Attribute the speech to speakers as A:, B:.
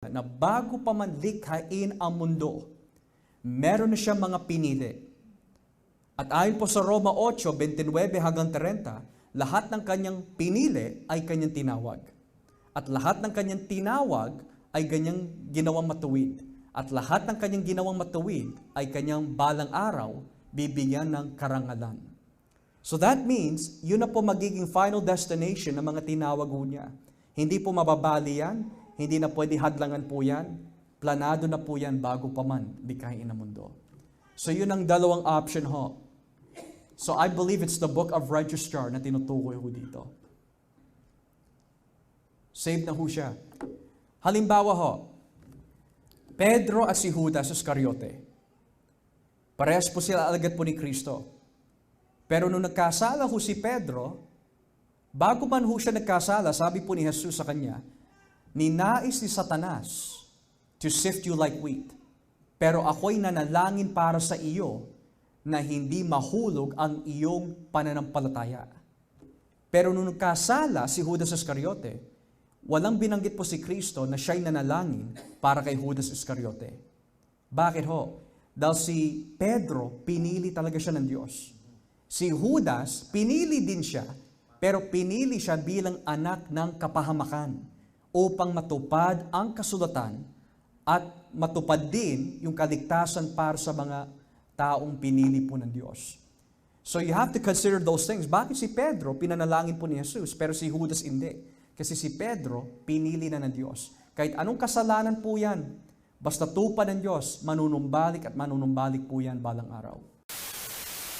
A: na bago pa man likhain ang mundo, meron na siyang mga pinili. At ayon po sa Roma 8:29 hanggang 30, lahat ng kanyang pinili ay kanyang tinawag. At lahat ng kanyang tinawag ay kanyang ginawang matuwid. At lahat ng kanyang ginawang matuwid ay kanyang balang araw bibigyan ng karangalan. So that means, yun na po magiging final destination ng mga tinawag niya. Hindi po mababali yan, hindi na pwede hadlangan po yan, planado na po yan bago pa man likhain ang mundo. So yun ang dalawang option ho. So I believe it's the book of register na tinutukoy ho dito. Saved na ho siya. Halimbawa ho, Pedro at si Judas Iscariote. Parehas po sila alagad po ni Kristo. Pero nung nagkasala ho si Pedro, bago man ho siya nagkasala, sabi po ni Jesus sa kanya, ninais ni Satanas to sift you like wheat. Pero ako'y nanalangin para sa iyo na hindi mahulog ang iyong pananampalataya. Pero nung nagkasala si Judas Iscariote, walang binanggit po si Kristo na siya'y nanalangin para kay Judas Iscariote. Bakit ho? Dahil si Pedro, pinili talaga siya ng Diyos. Si Judas, pinili din siya, pero pinili siya bilang anak ng kapahamakan upang matupad ang kasulatan at matupad din yung kaligtasan para sa mga taong pinili po ng Diyos. So you have to consider those things. Bakit si Pedro, pinanalangin po ni Jesus, pero si Judas hindi? Kasi si Pedro, pinili na ng Diyos. Kahit anong kasalanan po yan, basta tupad ng Diyos, manunumbalik at manunumbalik po yan balang araw.